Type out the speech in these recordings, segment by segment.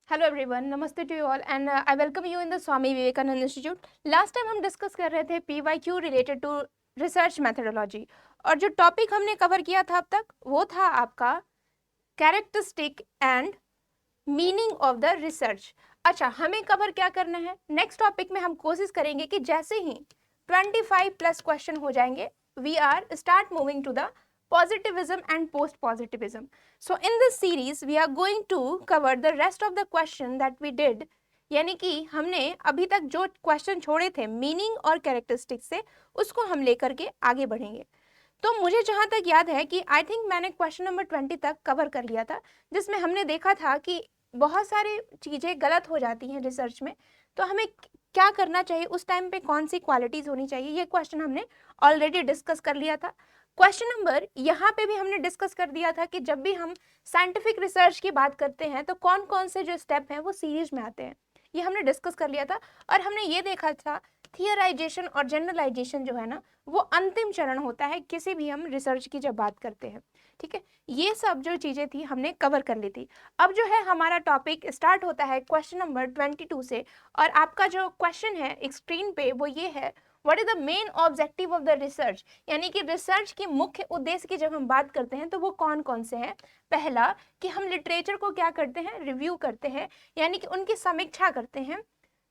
Hello everyone, नमस्ते to you all and I welcome you in the Swami Vivekananda institute. Last time हम discuss कर रहे थे PYQ related to research methodology, और जो टॉपिक हमने कवर किया था अब तक वो था आपका characteristic and meaning of the research. अच्छा, हमें कवर क्या करना है नेक्स्ट टॉपिक में? हम कोशिश करेंगे कि जैसे ही 25 प्लस क्वेश्चन हो जाएंगे we are start moving to the positivism and post positivism. So in this series we are going to cover the rest of the question that we did, यानी कि हमने अभी तक जो क्वेश्चन छोड़े थे मीनिंग और कैरेक्टरिस्टिक से, उसको हम लेकर के आगे बढ़ेंगे। तो मुझे जहां तक याद है कि आई थिंक मैंने क्वेश्चन नंबर 20 तक कवर कर लिया था, जिसमें हमने देखा था कि बहुत सारी चीज़ें गलत हो जाती हैं रिसर्च में, तो हमें क्या करना चाहिए, उस टाइम पे कौन सी क्वालिटीज़ होनी चाहिए, ये क्वेश्चन हमने ऑलरेडी डिस्कस कर लिया था। क्वेश्चन नंबर यहाँ पे भी हमने डिस्कस कर दिया था कि जब भी हम साइंटिफिक रिसर्च की बात करते हैं तो कौन कौन से जो स्टेप हैं वो सीरीज में आते हैं, ये हमने डिस्कस कर लिया था। और हमने ये देखा था थियराइजेशन और जनरलाइजेशन जो है ना वो अंतिम चरण होता है किसी भी हम रिसर्च की जब बात करते हैं। ठीक है, ये सब जो चीज़ें थी हमने कवर कर ली थी। अब जो है हमारा टॉपिक स्टार्ट होता है क्वेश्चन नंबर 22 से, और आपका जो क्वेश्चन है स्क्रीन पे वो ये है, what is the main objective of the research, यानी कि रिसर्च की मुख्य उद्देश्य की जब हम बात करते हैं तो वो कौन कौन से हैं। पहला कि हम लिटरेचर को क्या करते हैं, रिव्यू करते हैं, यानी कि उनकी समीक्षा करते हैं,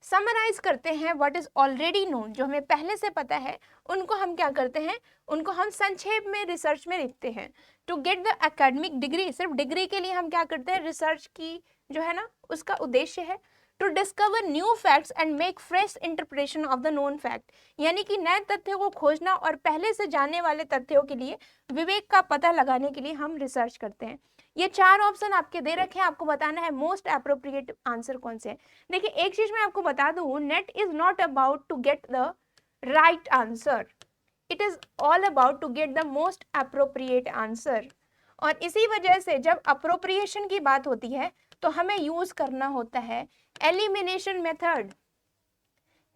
समराइज करते हैं व्हाट इज ऑलरेडी नोन, जो हमें पहले से पता है उनको हम क्या करते हैं, उनको हम संक्षेप में रिसर्च में लिखते हैं। To get the academic degree, सिर्फ डिग्री के लिए हम क्या करते हैं, रिसर्च की जो है ना उसका उद्देश्य है to discover new facts and make fresh interpretation of the known fact, यानी कि नए तथ्यों को खोजना और पहले से जानने वाले तथ्यों के लिए विवेक का पता लगाने के लिए हम रिसर्च करते हैं। ये चार ऑप्शन आपके दे रखे हैं, आपको बताना है मोस्ट एप्रोप्रिएट आंसर कौन से है। देखिए एक चीज मैं आपको बता दूं, NET is not about to get the right answer, it is all about to get the most appropriate answer. और इसी वजह से जब अप्रोप्रिएशन की बात होती है तो हमें यूज करना होता है एलिमिनेशन मेथड,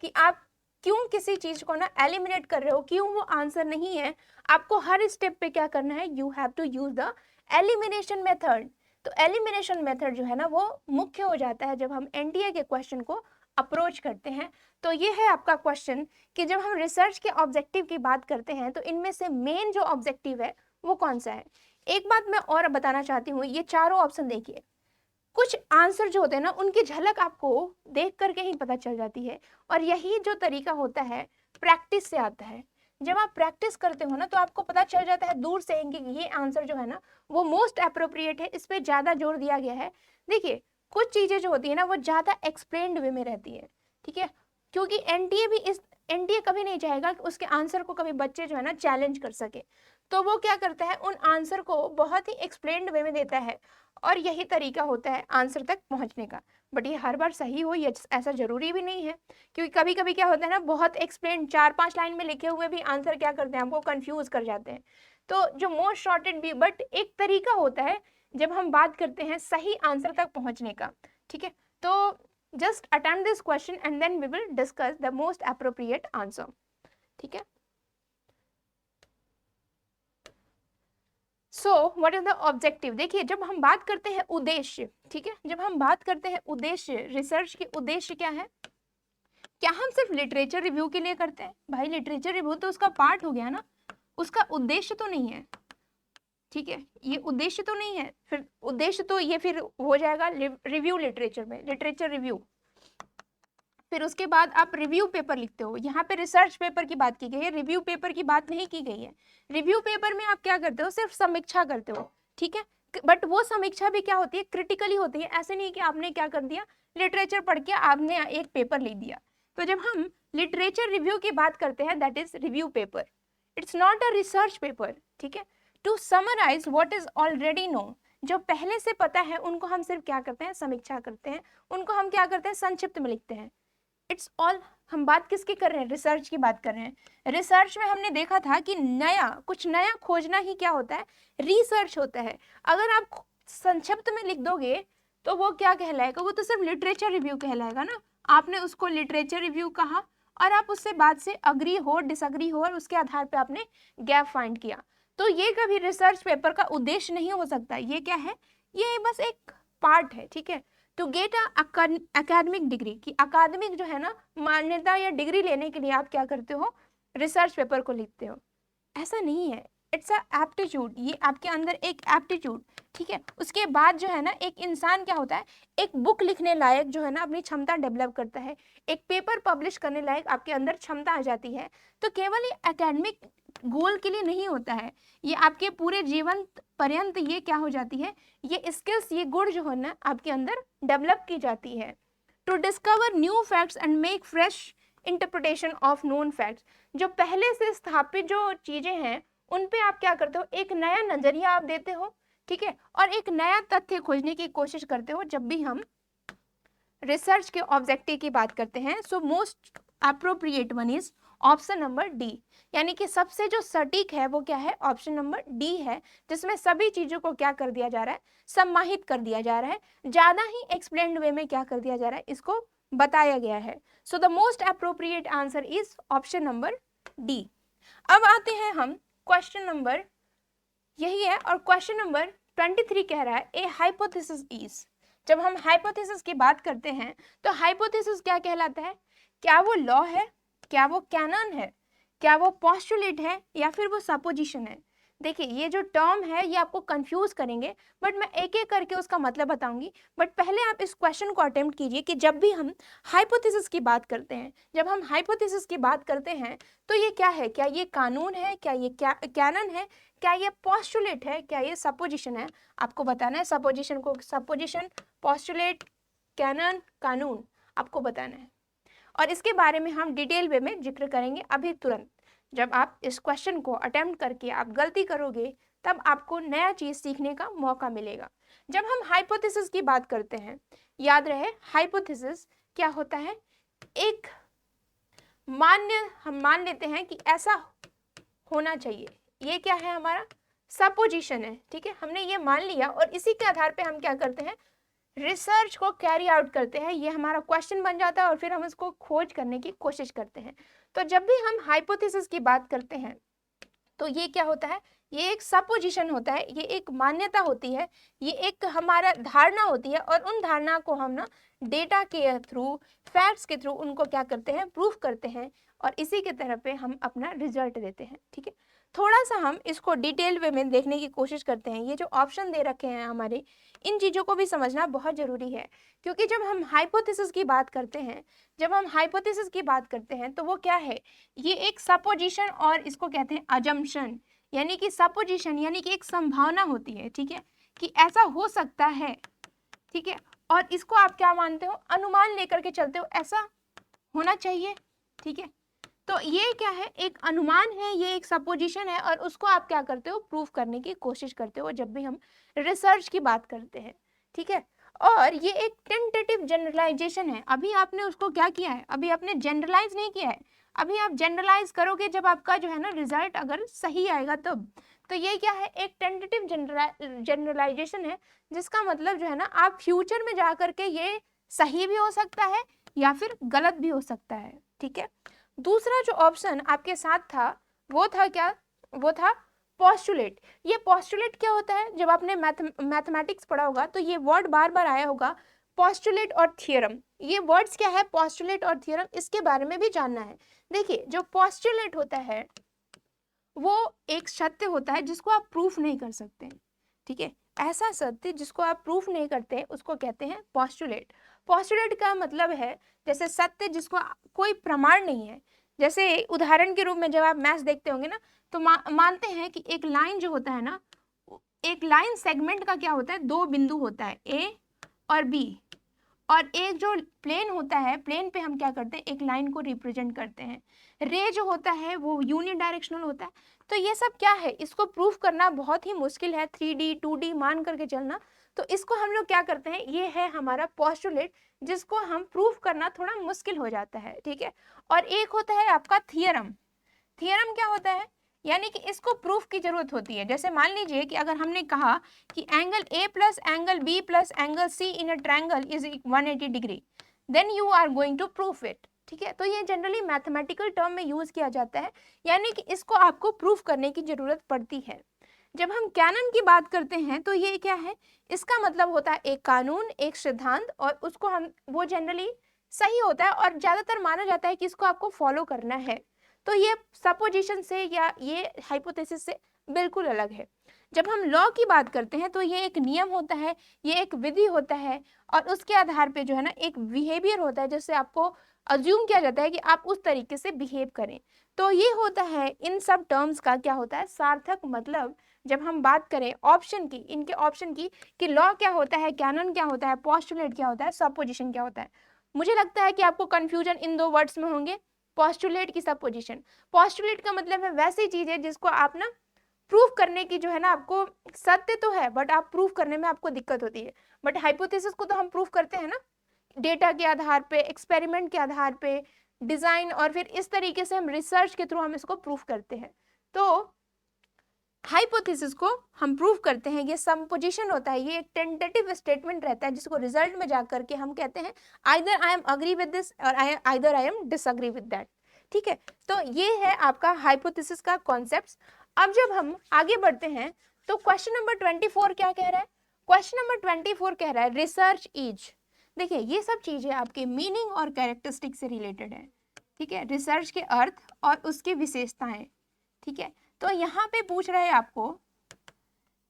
कि आप क्यों किसी चीज को ना एलिमिनेट कर रहे हो, क्यों वो आंसर नहीं है, आपको हर स्टेप पे क्या करना है, you have to use the elimination method. तो एलिमिनेशन मेथड जो है ना वो मुख्य हो जाता है जब हम एनटीए के क्वेश्चन को अप्रोच करते हैं। तो ये है आपका क्वेश्चन कि जब हम रिसर्च के ऑब्जेक्टिव की बात करते हैं तो इनमें से मेन जो ऑब्जेक्टिव है वो कौन सा है। एक बात मैं और बताना चाहती हूँ, ये चारों ऑप्शन देखिए, कुछ आंसर जो होते हैं ना उनकी झलक आपको देख करके ही पता चल जाती है, और यही जो तरीका होता है प्रैक्टिस से आता है। जब आप प्रैक्टिस करते हो ना तो आपको पता चल जाता है दूर से कि ये आंसर जो है ना वो मोस्ट अप्रोप्रिएट है, इस पे ज़्यादा जोर दिया गया है। देखिए कुछ चीज़ें जो होती है ना वो ज़्यादा एक्सप्लेन्ड वे में रहती है, ठीक है, क्योंकि एनटीए भी इस एनटीए कभी नहीं चाहेगा कि उसके आंसर को कभी बच्चे जो है ना चैलेंज कर सके, तो वो क्या करता है उन आंसर को बहुत ही एक्सप्लेन्ड वे में देता है, और यही तरीका होता है आंसर तक पहुंचने का। बट ये हर बार सही हो ये ऐसा जरूरी भी नहीं है, क्योंकि कभी कभी क्या होता है ना बहुत एक्सप्लेन 4-5 लाइन में लिखे हुए भी आंसर क्या करते हैं हमको कंफ्यूज कर जाते हैं। तो जो मोस्ट शॉर्टेड भी बट एक तरीका होता है जब हम बात करते हैं सही आंसर तक पहुंचने का। ठीक है, तो just attempt this question and then we will discuss the most appropriate answer. ठीक है, so what is the objective. देखिए जब हम बात करते हैं उद्देश्य, ठीक है, जब हम बात करते हैं उद्देश्य, रिसर्च के उद्देश्य क्या है, क्या हम सिर्फ लिटरेचर रिव्यू के लिए करते हैं? भाई लिटरेचर रिव्यू तो उसका पार्ट हो गया ना, उसका उद्देश्य तो नहीं है। ठीक है, ये उद्देश्य तो नहीं है, फिर उद्देश्य तो ये फिर हो जाएगा रिव्यू लिटरेचर में, लिटरेचर रिव्यू। फिर उसके बाद आप रिव्यू पेपर लिखते हो, यहाँ पे रिसर्च पेपर की बात की गई है, रिव्यू पेपर की बात नहीं की गई है। रिव्यू पेपर में आप क्या करते हो, सिर्फ समीक्षा करते हो, ठीक है, बट वो समीक्षा भी क्या होती है, क्रिटिकली होती है। ऐसे नहीं कि आपने क्या कर दिया, लिटरेचर पढ़ के आपने एक पेपर लिख दिया। तो जब हम लिटरेचर रिव्यू की बात करते हैं that is review paper, it's not a research paper. ठीक है, to summarise what is already known, जो पहले से पता है उनको हम सिर्फ क्या करते हैं, समीक्षा करते हैं, उनको हम क्या करते हैं, संक्षिप्त में लिखते हैं। इट्स ऑल, हम बात किसकी कर रहे हैं, रिसर्च की बात कर रहे हैं। रिसर्च में हमने देखा था कि नया कुछ नया खोजना ही क्या होता है, रिसर्च होता है। अगर आप संक्षिप्त में लिख दोगे तो वो क्या कहलाएगा, वो तो सिर्फ लिटरेचर रिव्यू कहलाएगा ना। आपने उसको लिटरेचर रिव्यू कहा और आप उससे बात से अग्री हो डिसअग्री हो और उसके आधार पे आपने गैप फाइंड किया, तो ये कभी रिसर्च पेपर का उद्देश्य नहीं हो सकता। ये क्या है, ये बस एक पार्ट है। ठीक है, टू गेट अकेडमिक डिग्री, कि अकादमिक जो है ना मान्यता या डिग्री लेने के लिए आप क्या करते हो, रिसर्च पेपर को लिखते हो। ऐसा नहीं है, इट्स अ एप्टीट्यूड, ये आपके अंदर एक एप्टीट्यूड, ठीक है। उसके बाद जो है ना एक इंसान क्या होता है, एक बुक लिखने लायक जो है ना अपनी क्षमता डेवलप करता है, एक पेपर पब्लिश करने लायक आपके अंदर क्षमता आ जाती है। तो केवल ये एकेडमिक गोल के लिए नहीं होता है, ये आपके पूरे जीवन पर्यंत ये क्या हो जाती है, ये स्किल्स, ये गुण जो है ना आपके अंदर डेवलप की जाती है। To discover new facts and make fresh interpretation of known facts, जो पहले से स्थापित जो चीजें हैं उन पे आप क्या करते हो, एक नया नजरिया आप देते हो, ठीक है, और एक नया तथ्य खोजने की कोशिश करते हो जब भी हम रिसर्च के ऑब्जेक्टिव की बात करते हैं। So most appropriate one is option number D, यानी कि सबसे जो सटीक है वो क्या है, ऑप्शन नंबर डी है, जिसमें सभी चीजों को क्या कर दिया जा रहा है, सम्माहित कर दिया जा रहा है, ज्यादा ही एक्सप्लेन्ड वे में क्या कर दिया जा रहा है, इसको बताया गया है। So the most appropriate answer is option number D. अब आते हैं हम क्वेश्चन नंबर, यही है, और क्वेश्चन नंबर 23 कह रहा है ए हाइपोथेसिस इज। जब हम हाइपोथेसिस की बात करते हैं तो हाइपोथेसिस क्या कहलाता है, क्या वो लॉ है, क्या वो कैनन है, क्या वो पोस्टुलेट है, या फिर वो सपोजिशन है। देखिए ये जो टर्म है ये आपको कंफ्यूज करेंगे, बट मैं एक एक करके उसका मतलब बताऊंगी। बट पहले आप इस क्वेश्चन को अटेम्प्ट कीजिए कि जब भी हम हाइपोथेसिस की बात करते हैं, जब हम हाइपोथेसिस की बात करते हैं तो ये क्या है, क्या ये कानून है, क्या ये कैनन है, क्या ये पोस्टुलेट है, क्या ये सपोजिशन है। आपको बताना है सपोजिशन को, सपोजिशन, पोस्टुलेट, कैनन, कानून आपको बताना है, और इसके बारे में हम डिटेल वे में जिक्र करेंगे अभी तुरंत। जब आप इस क्वेश्चन को अटेम्प्ट करके आप गलती करोगे तब आपको नया चीज सीखने का मौका मिलेगा। जब हम हाइपोथेसिस की बात करते हैं, याद रहे हाइपोथेसिस क्या होता है, एक हम मान लेते हैं कि ऐसा होना चाहिए, ये क्या है, हमारा सपोजिशन है, ठीक है, हमने ये मान लिया और इसी के आधार पे हम क्या करते हैं, रिसर्च को कैरी आउट करते हैं, ये हमारा क्वेश्चन बन जाता है और फिर हम इसको खोज करने की कोशिश करते हैं। तो जब भी हम हाइपोथेसिस की बात करते हैं तो ये क्या होता है, ये एक सपोजिशन होता है, ये एक मान्यता होती है, ये एक हमारा धारणा होती है, और उन धारणा को हम ना डेटा के थ्रू, फैक्ट्स के थ्रू उनको क्या करते हैं, प्रूफ करते हैं, और इसी के तरफ पे हम अपना रिजल्ट देते हैं, ठीक है। थोड़ा सा हम इसको डिटेल वे में देखने की कोशिश करते हैं। ये जो ऑप्शन दे रखे हैं हमारे, इन चीज़ों को भी समझना बहुत ज़रूरी है, क्योंकि जब हम हाइपोथेसिस की बात करते हैं, जब हम हाइपोथेसिस की बात करते हैं तो वो क्या है, ये एक सपोजिशन, और इसको कहते हैं अजम्पशन, यानी कि सपोजिशन यानी कि एक संभावना होती है, ठीक है, कि ऐसा हो सकता है, ठीक है, और इसको आप क्या मानते हो, अनुमान लेकर के चलते हो, ऐसा होना चाहिए, ठीक है। तो ये क्या है, एक अनुमान है, ये एक सपोजिशन है, और उसको आप क्या करते हो, प्रूफ करने की कोशिश करते हो जब भी हम रिसर्च की बात करते हैं, ठीक है। और ये एक टेंटेटिव जनरलाइजेशन है, अभी आपने उसको क्या किया है, अभी आपने जनरलाइज नहीं किया है, अभी आप जनरलाइज करोगे जब आपका जो है ना रिजल्ट अगर सही आएगा तब। तो ये क्या है, एक टेंटेटिव जनरलाइजेशन है, जिसका मतलब जो है ना आप फ्यूचर में जा करके ये सही भी हो सकता है या फिर गलत भी हो सकता है, ठीक है। दूसरा जो ऑप्शन आपके साथ था वो था क्या, वो था पोस्टुलेट। ये पोस्टुलेट क्या होता है, जब आपने मैथमेटिक्स पढ़ा होगा तो ये वर्ड बार बार आया होगा, पोस्टुलेट और थियरम। ये वर्ड्स क्या है, पोस्टुलेट और थियरम, इसके बारे में भी जानना है। देखिए जो पोस्टुलेट होता है वो एक सत्य होता है जिसको आप प्रूफ नहीं कर सकते, ठीक है, ऐसा सत्य जिसको आप प्रूफ नहीं करते उसको कहते हैं पोस्टुलेट। पोस्टुलेट का मतलब है जैसे सत्य जिसको कोई प्रमाण नहीं है। जैसे उदाहरण के रूप में जब आप मैथ्स देखते होंगे ना तो मानते हैं कि एक लाइन जो होता है ना, एक लाइन सेगमेंट का क्या होता है, दो बिंदु होता है ए और बी, और एक जो प्लेन होता है, प्लेन पे हम क्या करते हैं, एक लाइन को रिप्रेजेंट करते हैं। रे जो होता है वो यूनि डायरेक्शनल होता है। तो ये सब क्या है, इसको प्रूफ करना बहुत ही मुश्किल है, 3D 2D मान करके चलना। तो इसको हम लोग क्या करते हैं, ये है हमारा पोस्टुलेट, जिसको हम प्रूफ करना थोड़ा मुश्किल हो जाता है, ठीक है। और एक होता है आपका थियरम। थियरम क्या होता है, यानी कि इसको प्रूफ की जरूरत होती है। जैसे मान लीजिए कि अगर हमने कहा कि angle A plus angle B plus angle C in a triangle is 180 degree, then you are going to proof it, ठीक है। तो ये जनरली मैथमेटिकल टर्म में यूज किया जाता है, यानी कि इसको आपको प्रूफ करने की जरूरत पड़ती है। जब हम कैनन की बात करते हैं तो ये क्या है, इसका मतलब होता है एक कानून, एक सिद्धांत, और उसको हम वो जनरली सही होता है और ज्यादातर माना जाता है कि इसको आपको फॉलो करना है। तो ये सपोजिशन से या ये हाइपोथेसिस से बिल्कुल अलग है। जब हम लॉ की बात करते हैं तो ये एक नियम होता है, ये एक विधि होता है, और उसके आधार पे जो है ना एक बिहेवियर होता है जिससे आपको अज्यूम किया जाता है कि आप उस तरीके से बिहेव करें। तो ये होता है इन सब टर्म्स का क्या होता है सार्थक मतलब। जब हम बात करें ऑप्शन की, इनके ऑप्शन की, कि लॉ क्या होता है, कैनन क्या होता है, पोस्टुलेट क्या होता है, सपोजिशन क्या होता है, मुझे लगता है कि आपको कंफ्यूजन इन दो वर्ड्स में होंगे, पोस्टुलेट की सपोजिशन। पोस्टुलेट का मतलब है वैसी चीज है जिसको आप ना प्रूफ करने की जो है ना, आपको सत्य तो है बट आप प्रूफ करने में आपको दिक्कत होती है। बट हाइपोथेसिस को तो हम प्रूफ करते हैं ना, डेटा के आधार पे, एक्सपेरिमेंट के आधार पे, डिजाइन, और फिर इस तरीके से हम रिसर्च के थ्रू हम इसको प्रूफ करते हैं। तो हाइपोथेसिस को हम प्रूव करते हैं, ये सपोजिशन होता है, ये एक टेंटेटिव स्टेटमेंट रहता है जिसको रिजल्ट में जाकर के हम कहते हैं either I am agree with this और either I am disagree with that. ठीक है, तो ये है आपका हाइपोथेसिस का कॉन्सेप्ट। अब जब हम आगे बढ़ते हैं तो क्वेश्चन नंबर 24 क्या कह रहा है, क्वेश्चन नंबर 24 कह रहा है रिसर्च इज। देखिए ये सब चीजें आपके मीनिंग और कैरेक्टरिस्टिक से रिलेटेड है। ठीक है, रिसर्च के अर्थ और उसकी विशेषताएं। ठीक है, तो यहाँ पे पूछ रहे हैं आपको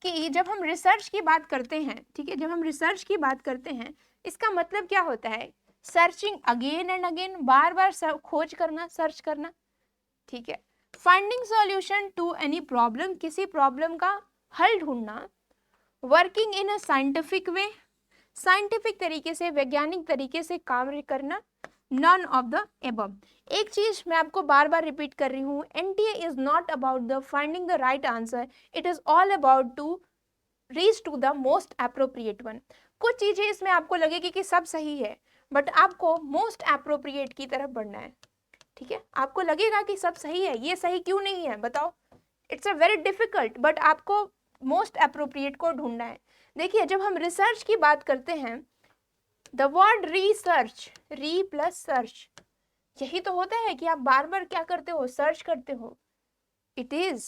कि जब हम रिसर्च की बात करते हैं, ठीक है, जब हम रिसर्च की बात करते हैं इसका मतलब क्या होता है, सर्चिंग अगेन एंड अगेन, बार बार खोज करना, सर्च करना। ठीक है, finding solution to any problem, किसी प्रॉब्लम का हल ढूंढना। Working in a scientific way, scientific तरीके से, वैज्ञानिक तरीके से काम करना। None of the above. एक चीज मैं आपको बार बार रिपीट कर रही हूँ, NTA is not about the finding the right answer, it is all about to reach to the most appropriate one. कुछ चीजें इसमें आपको लगेगी कि सब सही है बट आपको मोस्ट अप्रोप्रिएट की तरफ बढ़ना है। ठीक है, आपको लगेगा कि सब सही है, ये सही क्यों नहीं है बताओ, it's a very difficult, but आपको मोस्ट अप्रोप्रिएट को ढूंढना है। देखिए जब हम रिसर्च की बात करते हैं, द वर्ड रिसर्च, री प्लस सर्च, यही तो होता है कि आप बार बार क्या करते हो, सर्च करते हो। इट इज,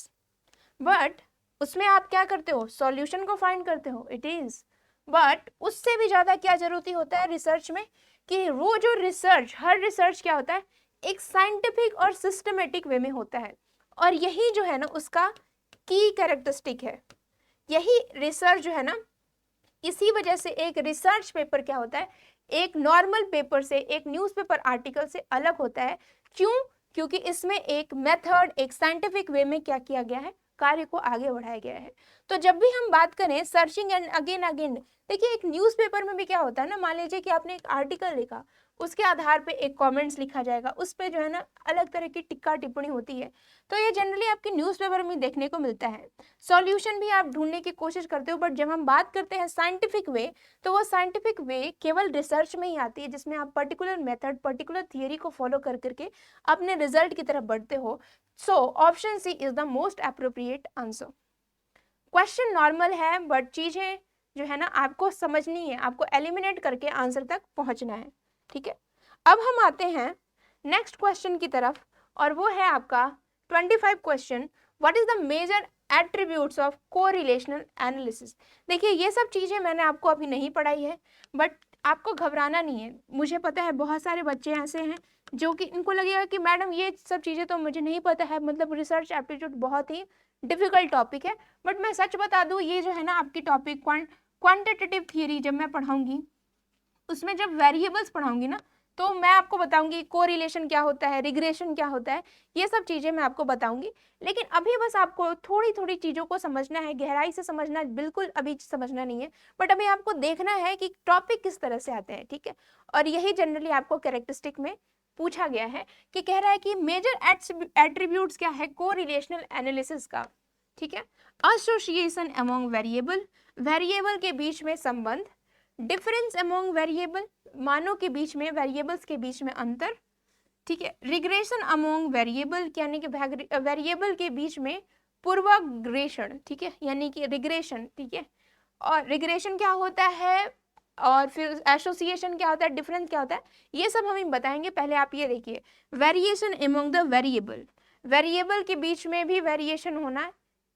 बट उसमें आप क्या करते हो, सॉल्यूशन को फाइंड करते हो। इट इज, बट उससे भी ज्यादा क्या जरूरी होता है रिसर्च में, कि वो जो रिसर्च, हर रिसर्च क्या होता है, एक साइंटिफिक और सिस्टमेटिक वे में होता है, और यही जो है ना उसका की कैरेक्टरिस्टिक है। यही रिसर्च जो है ना, इसी वजह से एक रिसर्च पेपर क्या होता है, एक नॉर्मल पेपर से, एक न्यूज़पेपर आर्टिकल से अलग होता है। क्यों? क्योंकि इसमें एक मेथड, एक साइंटिफिक वे में क्या किया गया है, कार्य को आगे बढ़ाया गया है। तो जब भी हम बात करें सर्चिंग एंड अगेन अगेन, देखिए एक न्यूज़पेपर में भी क्या होता है ना, मान लीजिए कि आपने एक आर्टिकल लिखा, उसके आधार पे एक कमेंट्स लिखा जाएगा, उस पे जो है ना अलग तरह की टिक्का टिप्पणी होती है। तो ये जनरली आपके न्यूज़पेपर में देखने को मिलता है। सॉल्यूशन भी आप ढूंढने की कोशिश करते हो, बट जब हम बात करते हैं साइंटिफिक वे, तो वो साइंटिफिक वे केवल रिसर्च में ही आती है जिसमें आप पर्टिकुलर मेथड, पर्टिकुलर थियरी को फॉलो कर करके अपने रिजल्ट की तरफ बढ़ते हो। So option C is the most appropriate answer. Question normal है बट चीजें जो है ना आपको समझनी है, आपको एलिमिनेट करके आंसर तक पहुंचना है। ठीक है, अब हम आते हैं नेक्स्ट क्वेश्चन की तरफ, और वो है आपका 25 question, what is the major attributes of correlational analysis. देखिए ये सब चीजें मैंने आपको अभी नहीं पढ़ाई है, बट आपको घबराना नहीं है। मुझे पता है बहुत सारे बच्चे ऐसे हैं जो कि इनको लगेगा कि मैडम ये सब चीजें तो मुझे नहीं पता है, मतलब रिसर्च एप्टीट्यूड बहुत ही डिफिकल्ट टॉपिक है। बट मैं सच बता दूं, ये जो है ना आपकी टॉपिक क्वांटिटेटिव थियरी जब मैं पढ़ाऊंगी, उसमें जब वेरिएबल्स पढ़ाऊंगी ना, तो मैं आपको बताऊंगी कोरिलेशन क्या होता है, रिग्रेशन क्या होता है, ये सब चीजें मैं आपको बताऊंगी। लेकिन अभी बस आपको थोड़ी थोड़ी चीजों को समझना है, गहराई से समझना है, बिल्कुल अभी समझना नहीं है, बट अभी आपको देखना है कि टॉपिक किस तरह से आते हैं। ठीक है, और यही जनरली आपको कैरेक्टरिस्टिक में पूछा गया है, कि कह रहा है कि मेजर एट्रीब्यूट्स क्या है कोरिलेशनल एनालिसिस का। ठीक है, एसोसिएशन अमॉन्ग वेरिएबल, वेरिएबल के बीच में संबंध, डिफरेंस अमॉन्ग वेरिएबल, मानों के बीच में, वेरिएबल्स के बीच में अंतर। ठीक है, रिग्रेशन अमॉन्ग वेरिएबल, यानी कि वेरिएबल के बीच में पूर्वाग्रेषण। ठीक है, यानी कि रिग्रेशन। ठीक है, और रिग्रेशन क्या होता है, और फिर एसोसिएशन क्या होता है, डिफरेंस क्या होता है, ये सब हम बताएंगे। पहले आप ये देखिए, variation among the variable, variable के बीच में भी वेरिएशन होना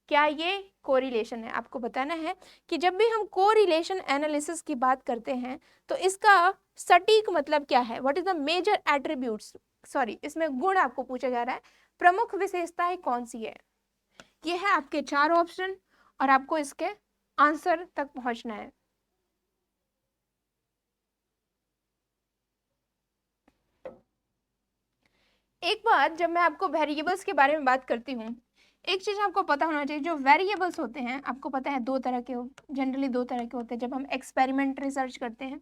क्या ये कोरिलेशन है? आपको बताना है कि जब भी हम कोरिलेशन एनालिसिस की बात करते हैं तो इसका सटीक मतलब क्या है, what is the major attributes, sorry इसमें गुण आपको पूछा जा रहा है, प्रमुख विशेषताएं कौन सी है। ये है आपके 4 ऑप्शन और आपको इसके आंसर तक पहुंचना है। एक बात, जब मैं आपको वेरिएबल्स के बारे में बात करती हूँ, एक चीज आपको पता होना चाहिए, जो वेरिएबल्स होते हैं आपको पता है 2 तरह के, जनरली 2 तरह के होते हैं जब हम एक्सपेरिमेंट रिसर्च करते हैं।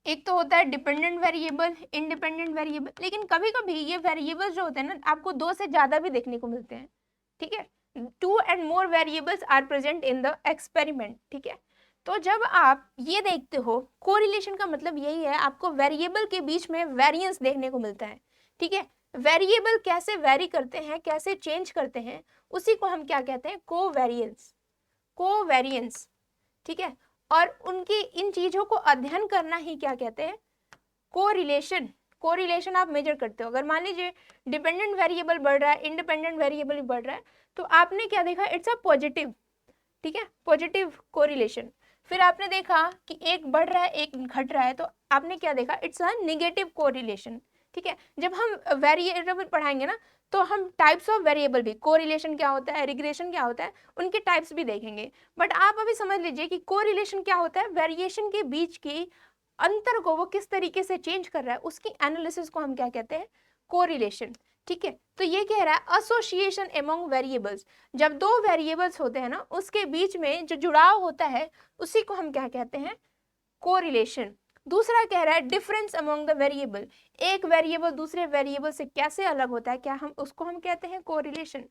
एक तो होता है डिपेंडेंट वेरिएबल, इंडिपेंडेंट वेरिएबल, लेकिन कभी कभी ये वेरिएबल्स जो होते हैं ना आपको 2 से ज्यादा भी देखने को मिलते हैं, ठीक है। 2 and more variables are present in the experiment, ठीक है। तो जब आप ये देखते हो, कोरिलेशन का मतलब यही है, आपको वेरिएबल के बीच में वेरिएंस देखने को मिलता है, ठीक है। वेरिएबल कैसे वेरी करते हैं, कैसे चेंज करते हैं, उसी को हम क्या कहते हैं, कोवेरिएंस, कोवेरिएंस, ठीक है। और उनकी इन चीजों को अध्ययन करना ही क्या कहते हैं, कोरिलेशन। कोरिलेशन आप मेजर करते हो, अगर मान लीजिए डिपेंडेंट वेरिएबल बढ़ रहा है, इंडिपेंडेंट वेरिएबल भी बढ़ रहा है, तो आपने क्या देखा, इट्स अ पॉजिटिव, ठीक है, पॉजिटिव कोरिलेशन। फिर आपने देखा कि एक बढ़ रहा है एक घट रहा है, तो आपने क्या देखा, इट्स अ नेगेटिव कोरिलेशन, ठीक है। जब हम वेरिएबल पढ़ाएंगे ना तो हम टाइप्स ऑफ वेरिएबल भी, कोरिलेशन क्या होता है, रिग्रेशन क्या होता है, उनके टाइप्स भी देखेंगे। बट आप अभी समझ लीजिए कि कोरिलेशन क्या होता है, वेरिएशन के बीच की अंतर को वो किस तरीके से चेंज कर रहा है, उसकी एनालिसिस को हम क्या कहते हैं, कोरिलेशन, ठीक है। तो ये कह रहा है एसोसिएशन अमंग वेरिएबल्स, जब 2 वेरिएबल्स होते हैं ना उसके बीच में जो जुड़ाव होता है उसी को हम क्या कहते हैं, कोरिलेशन। दूसरा कह रहा है डिफरेंस अमंग द वेरिएबल, एक वेरिएबल दूसरे वेरिएबल से कैसे अलग होता है, क्या हम उसको हम कहते हैं कोरिलेशन।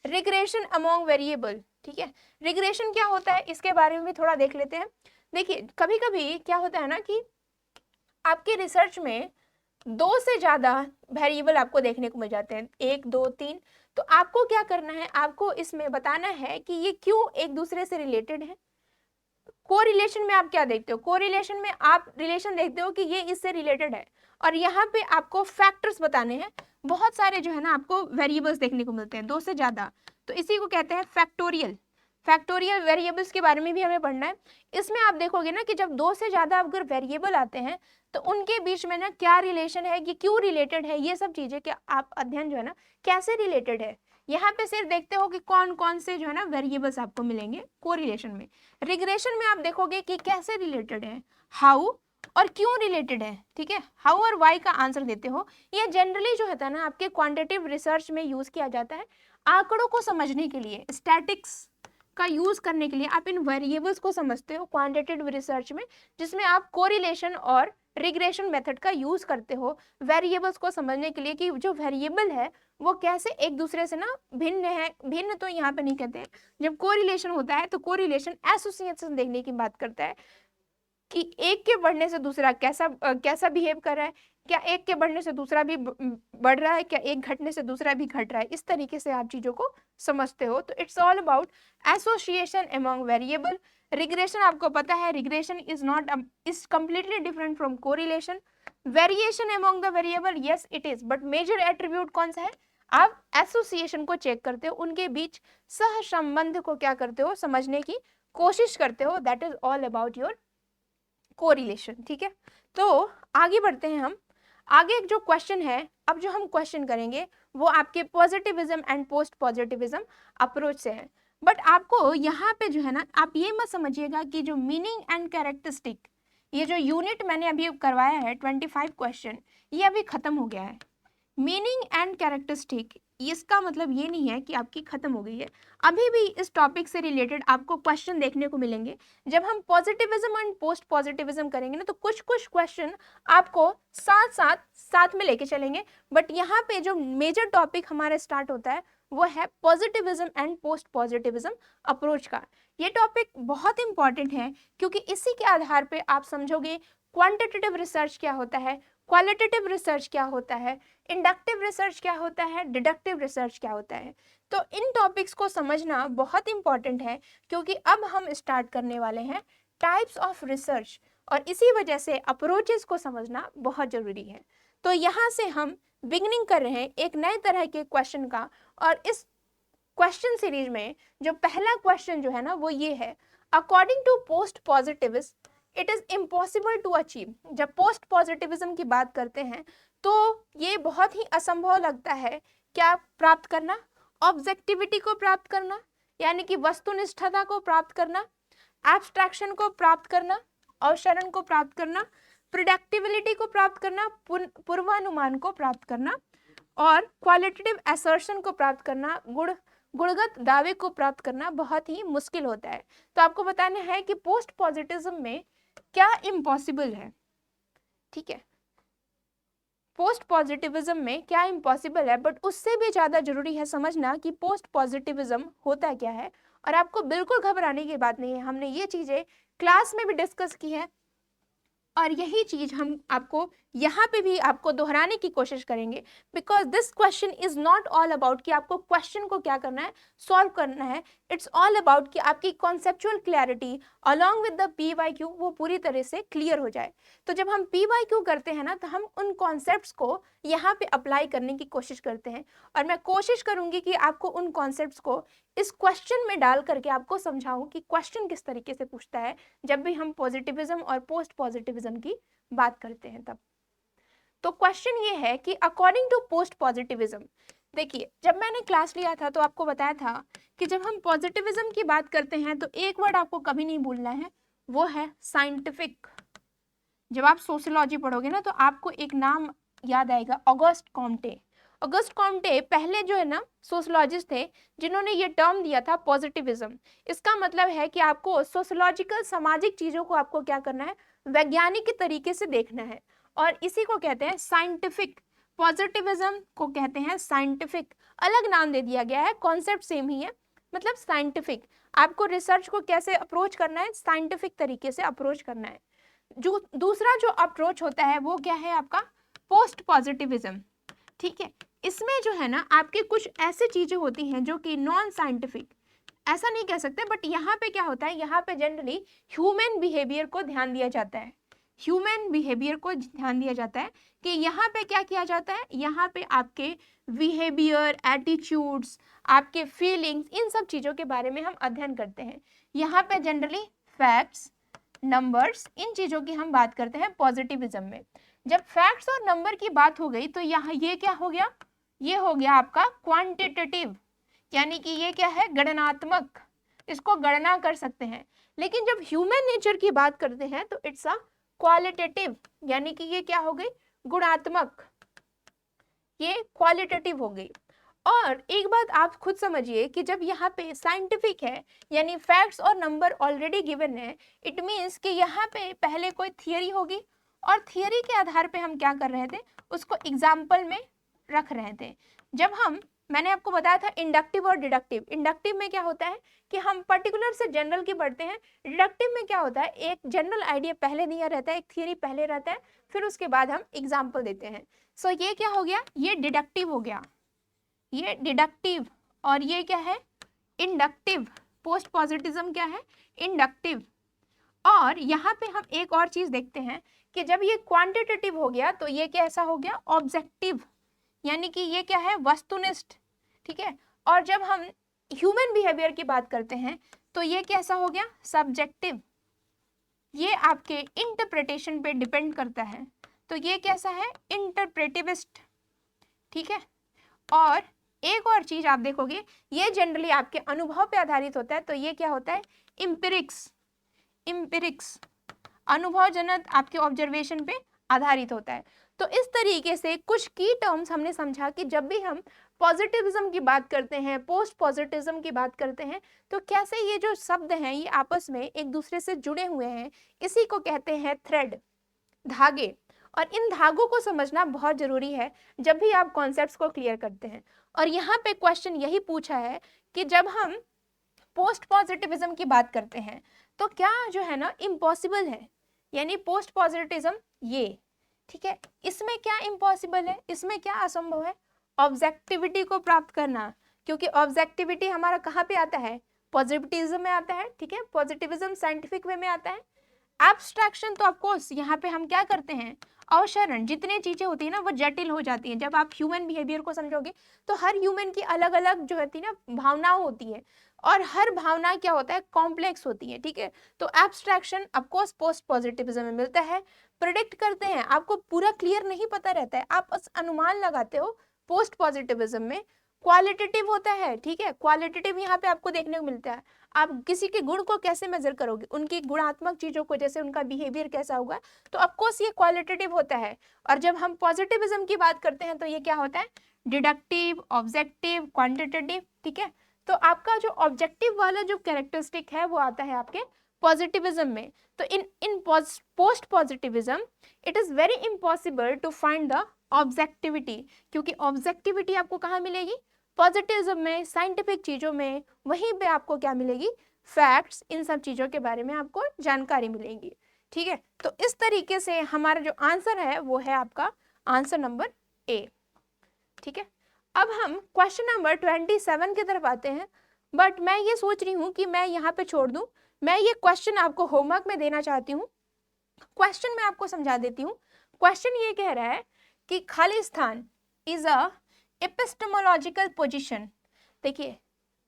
रिग्रेशन अमंग वेरिएबल, ठीक है। रिग्रेशन क्या होता है इसके बारे में भी थोड़ा देख लेते हैं। देखिए कभी कभी क्या होता है ना कि आपके रिसर्च में 2 से ज्यादा वेरिएबल आपको देखने को मिल जाते हैं, 1 2 3, तो आपको क्या करना है, आपको इसमें बताना है कि ये क्यों एक दूसरे से रिलेटेड है। कोरिलेशन में आप क्या देखते हो, कोरिलेशन में आप रिलेशन देखते हो कि ये इससे रिलेटेड है, और यहाँ पे आपको फैक्टर्स बताने हैं। बहुत सारे जो है ना आपको वेरिएबल्स देखने को मिलते हैं 2 से ज्यादा, तो इसी को कहते हैं फैक्टोरियल। फैक्टोरियल वेरिएबल्स के बारे में भी हमें पढ़ना है। इसमें आप देखोगे ना कि जब 2 से ज्यादा अगर वेरिएबल आते हैं तो उनके बीच में ना क्या रिलेशन है, ये क्यों रिलेटेड है, ये सब चीजें क्या आप अध्ययन जो है ना कैसे रिलेटेड है, यहाँ पे सिर्फ देखते हो कि कौन कौन से जो है ना वेरिएबल्स आपको मिलेंगे कोरिलेशन में। रिग्रेशन में आप देखोगे कि कैसे रिलेटेड है, हाउ और क्यों रिलेटेड है, ठीक है। हाउ और वाई का आंसर देते हो। ये जनरली जो होता है ना आपके क्वांटिटेटिव रिसर्च में यूज किया जाता है, आंकड़ों को समझने के लिए, स्टैटिक्स का यूज करने के लिए आप इन वेरिएबल्स को समझते हो क्वांटिटेटिव रिसर्च में, जिसमें आप कोरिलेशन और रिग्रेशन मेथड का यूज करते हो वेरिएबल्स को समझने के लिए कि जो वेरिएबल है वो कैसे एक दूसरे से ना भिन्न है। भिन्न तो यहाँ पे नहीं कहते हैं, जब कोरिलेशन होता है तो कोरिलेशन एसोसिएशन देखने की बात करता है कि एक के बढ़ने से दूसरा कैसा बिहेव कर रहा है, क्या एक के बढ़ने से दूसरा भी बढ़ रहा है, क्या एक घटने से दूसरा भी घट रहा है, इस तरीके से आप चीजों को समझते हो। तो it's all about association among variable. Regression आपको पता है, regression is completely different from correlation. Variation among the variable, yes it is, but major attribute कौन सा है, आप एसोसिएशन को चेक करते हो, उनके बीच सहसंबंध को क्या करते हो, समझने की कोशिश करते हो। That is all about your correlation, ठीक है। तो आगे बढ़ते हैं हम। आगे जो क्वेश्चन है, अब जो हम क्वेश्चन करेंगे वो आपके positivism and post positivism approach से है। बट आपको यहाँ पे जो है ना आप ये मत समझिएगा कि जो मीनिंग एंड कैरेक्टरिस्टिक, ये जो यूनिट मैंने अभी करवाया है 25 क्वेश्चन, ये अभी खत्म हो गया है। मीनिंग एंड कैरेक्टरिस्टिक इसका मतलब ये नहीं है कि आपकी खत्म हो गई है, अभी भी इस टॉपिक से रिलेटेड आपको क्वेश्चन देखने को मिलेंगे। जब हम पॉजिटिविज्म एंड पोस्ट पॉजिटिविज्म करेंगे ना तो कुछ कुछ क्वेश्चन आपको साथ में लेके चलेंगे। बट यहाँ पे जो मेजर टॉपिक हमारा स्टार्ट होता है वो है positivism and post positivism approach का। ये टॉपिक बहुत इंपॉर्टेंट है क्योंकि इसी के आधार पे आप समझोगे क्वांटिटेटिव रिसर्च क्या होता है, क्वालिटेटिव रिसर्च क्या होता है, इंडक्टिव रिसर्च क्या होता है, डिडक्टिव रिसर्च क्या होता है। तो इन टॉपिक्स को समझना बहुत इंपॉर्टेंट है क्योंकि अब हम स्टार्ट करने वाले हैं टाइप्स ऑफ रिसर्च, और इसी वजह से अप्रोचेस को समझना बहुत जरूरी है। तो यहाँ से हम बिगिनिंग कर रहे हैं एक नए तरह के क्वेश्चन का, और इस क्वेश्चन सीरीज में जो पहला क्वेश्चन जो है ना वो ये है, according to post positivist it is impossible to achieve. जब पोस्ट पॉजिटिविज्म की बात करते हैं तो ये बहुत ही असंभव लगता है क्या प्राप्त करना, ऑब्जेक्टिविटी को प्राप्त करना, यानी कि वस्तुनिष्ठता को प्राप्त करना, एब्स्ट्रैक्शन को प्राप्त करना, अवसरण को प्राप्त करना, प्रिडिक्टिबिलिटी को प्राप्त करना, पूर्वानुमान को प्राप्त करना, और क्वालिटेटिव असर्शन को प्राप्त करना, गुणगत दावे को प्राप्त करना बहुत ही मुश्किल होता है। तो आपको बताना है कि पोस्ट पॉजिटिविज्म में क्या इम्पॉसिबल है। ठीक है, पोस्ट पॉजिटिविज्म में क्या इम्पॉसिबल है, बट उससे भी ज़्यादा जरूरी है समझना कि पोस्ट पॉजिटिविज्म होता क्या है। और आपको बिल्कुल घबराने की बात नहीं है, हमने ये चीज़ें क्लास में भी डिस्कस की है और यही चीज़ हम आपको यहाँ पे भी आपको दोहराने की कोशिश करेंगे, because this question is not all about कि आपको क्वेश्चन को क्या करना है, सॉल्व करना है। इट्स ऑल अबाउट कि आपकी conceptual clarity along with the PYQ वो पूरी तरह से क्लियर हो जाए। तो जब हम PYQ करते हैं ना तो हम उन कॉन्सेप्ट्स को यहाँ पे अप्लाई करने की कोशिश करते हैं, और मैं कोशिश करूँगी कि आपको उन कॉन्सेप्ट्स को इस क्वेश्चन में डाल करके आपको समझाऊँ कि क्वेश्चन किस तरीके से पूछता है जब भी हम पॉजिटिविज्म और पोस्ट पॉजिटिविज्म की बात करते हैं तब। तो क्वेश्चन ये है कि अकॉर्डिंग टू पोस्ट पॉजिटिविज्म, देखिए जब मैंने क्लास लिया था तो आपको बताया था कि जब हम पॉजिटिविज्म की बात करते हैं तो एक वर्ड आपको कभी नहीं भूलना है, वो है साइंटिफिक। जब आप सोशियोलॉजी पढ़ोगे ना तो आपको एक नाम याद आएगा, ऑगस्ट कॉम्टे। ऑगस्ट कॉम्टे पहले जो है ना सोशियोलॉजिस्ट थे जिन्होंने ये टर्म दिया था पॉजिटिविज्म। इसका मतलब है कि आपको सोशियोलॉजिकल सामाजिक चीज़ों को आपको क्या करना है, वैज्ञानिक तरीके से देखना है, और इसी को कहते हैं साइंटिफिक। पॉजिटिविज्म को कहते हैं साइंटिफिक, अलग नाम दे दिया गया है, कॉन्सेप्ट सेम ही है, मतलब साइंटिफिक। आपको रिसर्च को कैसे अप्रोच करना है, साइंटिफिक तरीके से अप्रोच करना है। जो दूसरा जो अप्रोच होता है वो क्या है आपका, पोस्ट पॉजिटिविज्म। ठीक है, इसमें जो है ना आपके कुछ ऐसी चीजें होती हैं जो कि नॉन साइंटिफिक, ऐसा नहीं कह सकते, बट यहाँ पे क्या होता है, यहाँ पे जनरली ह्यूमन बिहेवियर को ध्यान दिया जाता है। ह्यूमन बिहेवियर को ध्यान दिया जाता है कि यहाँ पे क्या किया जाता है, यहाँ पे आपके बिहेवियर, एटीट्यूड्स, आपके फीलिंग्स, इन सब चीज़ों के बारे में हम अध्ययन करते हैं। यहाँ पे जनरली फैक्ट्स, नंबर्स, इन चीज़ों की हम बात करते हैं पॉजिटिविज्म में। जब फैक्ट्स और नंबर की बात हो गई तो यहाँ ये क्या हो गया, ये हो गया आपका क्वांटिटेटिव, यानी कि ये क्या है, गणनात्मक, इसको गणना कर सकते हैं। लेकिन जब ह्यूमन नेचर की बात करते हैं तो इट्स अ क्वालिटेटिव, यानी कि ये क्या हो गई, गुणात्मक, ये क्वालिटेटिव हो गई। और एक बात आप खुद समझिए कि जब यहाँ पे साइंटिफिक है यानी फैक्ट्स और नंबर ऑलरेडी गिवन है, इट मीन्स कि यहाँ पे पहले कोई थियरी होगी और थियरी के आधार पे हम क्या कर रहे थे, उसको एग्जाम्पल में रख रहे थे। जब हम, मैंने आपको बताया था इंडक्टिव और डिडक्टिव। इंडक्टिव में क्या होता है कि हम पर्टिकुलर से जनरल की पढ़ते हैं, डिडक्टिव में क्या होता है, एक जनरल आइडिया पहले दिया रहता है, एक थियरी पहले रहता है, फिर उसके बाद हम एग्जाम्पल देते हैं। सो ये क्या हो गया, ये डिडक्टिव हो गया, ये डिडक्टिव, और ये क्या है, इंडक्टिव। पोस्ट पॉजिटिविज्म क्या है, इंडक्टिव। और यहाँ पे हम एक और चीज देखते हैं कि जब ये क्वांटिटेटिव हो गया तो ये कैसा हो गया, ऑब्जेक्टिव, यानी कि ये क्या है, वस्तुनिष्ठ। ठीक है, और जब हम ह्यूमन बिहेवियर की बात करते हैं तो ये कैसा हो गया, सब्जेक्टिव, ये आपके इंटरप्रिटेशन पे डिपेंड करता है, तो ये कैसा है, इंटरप्रेटिविस्ट। ठीक है, और एक और चीज आप देखोगे, ये जनरली आपके अनुभव पे आधारित होता है, तो ये क्या होता है, इम्पिरिक्स। इम्पिरिक्स अनुभवजनक, आपके ऑब्जर्वेशन पे आधारित होता है। तो इस तरीके से कुछ की टर्म्स हमने समझा कि जब भी हम पॉजिटिविज्म की बात करते हैं, पोस्ट पॉजिटिविज्म की बात करते हैं, तो कैसे ये जो शब्द हैं ये आपस में एक दूसरे से जुड़े हुए हैं। इसी को कहते हैं थ्रेड, धागे। और इन धागों को समझना बहुत जरूरी है जब भी आप कॉन्सेप्ट्स को क्लियर करते हैं। और यहाँ पे क्वेश्चन यही पूछा है कि जब हम पोस्ट पॉजिटिविज्म की बात करते हैं तो क्या जो है ना इम्पॉसिबल है, यानी पोस्ट पॉजिटिविज्म ये, ठीक है, इसमें क्या इम्पॉसिबल है, इसमें क्या असंभव है, ऑब्जेक्टिविटी को प्राप्त करना, क्योंकि ऑब्जेक्टिविटी हमारा कहाँ पे आता है, पॉजिटिविज्म में आता है। ठीक है, पॉजिटिविज्म साइंटिफिक वे में आता है। एब्स्ट्रैक्शन तो ऑफकोर्स यहाँ पे हम क्या करते हैं, अवशरण, जितने चीजें होती है ना वो जटिल हो जाती हैं। जब आप ह्यूमन बिहेवियर को समझोगे तो हर ह्यूमन की अलग अलग जो होती है ना भावना होती है, और हर भावना क्या होता है, कॉम्प्लेक्स होती है, ठीक है। तो एब्स्ट्रैक्शन ऑफकोर्स पोस्ट पॉजिटिविज्म में मिलता है। प्रिडिक्ट करते हैं, आपको पूरा क्लियर नहीं पता रहता है, आप बस अनुमान लगाते हो पोस्ट पॉजिटिविज्म में। क्वालिटेटिव होता है, ठीक है, क्वालिटेटिव यहाँ पे आपको देखने को मिलता है। आप किसी के गुण को कैसे मेजर करोगे, उनकी गुणात्मक चीजों को, जैसे उनका बिहेवियर कैसा होगा, तो ऑफकोर्स ये क्वालिटेटिव होता है। और जब हम पॉजिटिविज्म की बात करते हैं तो ये क्या होता है, डिडक्टिव, ऑब्जेक्टिव, क्वांटिटेटिव, ठीक है। तो आपका जो ऑब्जेक्टिव वाला जो कैरेक्टरिस्टिक है वो आता है आपके पॉजिटिविज्म में। तो in post positivism it is very impossible to find the objectivity, क्योंकि ऑब्जेक्टिविटी आपको कहाँ मिलेगी, पॉजिटिविज्म में, साइंटिफिक चीजों में। वहीं पे आपको क्या मिलेगी, फैक्ट्स, इन सब चीजों के बारे में आपको जानकारी मिलेगी, ठीक है। तो इस तरीके से हमारा जो आंसर है वो है आपका आंसर नंबर ए, ठीक है। अब हम क्वेश्चन नंबर 27 की तरफ आते हैं, बट मैं ये सोच रही हूँ कि मैं यहाँ पे छोड़ दूँ। मैं ये क्वेश्चन आपको होमवर्क में देना चाहती हूँ। क्वेश्चन मैं आपको समझा देती हूँ। क्वेश्चन ये कह रहा है कि खाली स्थान इज अ एपिस्टेमोलॉजिकल पोजीशन। देखिए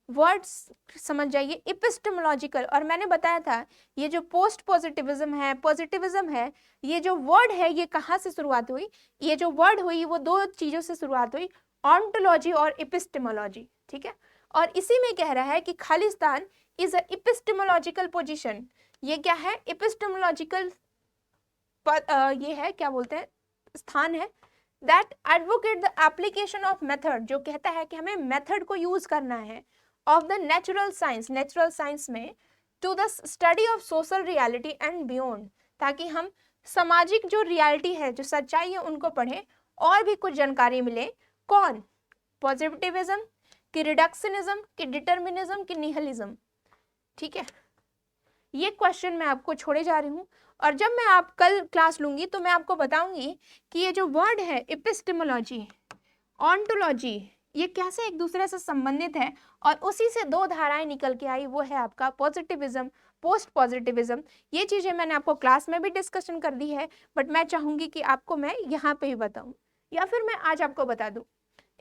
वर्ड्स समझ जाइए, एपिस्टेमोलॉजिकल, और मैंने बताया था ये जो पोस्ट पॉजिटिविज्म है, पॉजिटिविज्म है, ये जो वर्ड है ये कहाँ से शुरुआत हुई, ये जो वर्ड हुई वो दो चीजों से शुरुआत हुई, ऑन्टोलॉजी और एपिस्टेमोलॉजी, ठीक है। और इसी में कह रहा है कि खाली स्थान इज अ एपिस्टेमोलॉजिकल पोजीशन। ये क्या है, एपिस्टेमोलॉजिकल ये है, क्या बोलते हैं, स्थान है। That advocate the application of method, जो कहता है कि हमें मेथड को यूज करना है, of the natural science, natural science में, to the study of social reality and beyond, ताकि हम सामाजिक जो रियलिटी है, जो सच्चाई है, उनको पढ़ें और भी कुछ जानकारी मिले। कौन, पॉजिटिविज्म कि रिडक्शनिज्म कि डिटर्मिनिज्म कि निहिलिज्म, ठीक है। ये क्वेश्चन मैं आपको छोड़े जा रही हूँ, और जब मैं आप कल क्लास लूंगी तो मैं आपको बताऊंगी कि ये जो वर्ड है एपिस्टेमोलॉजी, ऑन्टोलॉजी, ये कैसे एक दूसरे से संबंधित है, और उसी से दो धाराएं निकल के आई, वो है आपका पॉजिटिविज्म, पोस्ट पॉजिटिविज्म। ये चीजें मैंने आपको क्लास में भी डिस्कशन कर दी है, बट मैं चाहूंगी कि आपको मैं यहाँ पे ही बताऊं, या फिर मैं आज आपको बता दूं।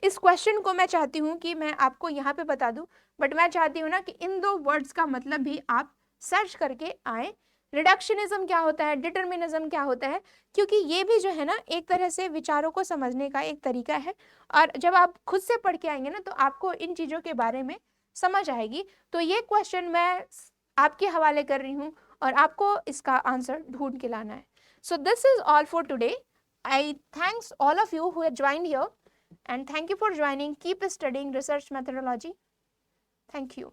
इस क्वेश्चन को मैं चाहती हूँ कि मैं आपको यहाँ पे बता दूं, बट मैं चाहती हूँ ना कि इन दो वर्ड्स का मतलब भी आप सर्च करके आए। रिडक्शनिज्म क्या होता है, डिटर्मिनिज्म क्या होता है, क्योंकि ये भी जो है ना एक तरह से विचारों को समझने का एक तरीका है, और जब आप खुद से पढ़ के आएंगे ना तो आपको इन चीज़ों के बारे में समझ आएगी। तो ये क्वेश्चन मैं आपके हवाले कर रही हूँ, और आपको इसका आंसर ढूंढ के लाना है। So this is all for today. I thanks all of you who have joined here, and thank you for joining. Keep studying research methodology. Thank you.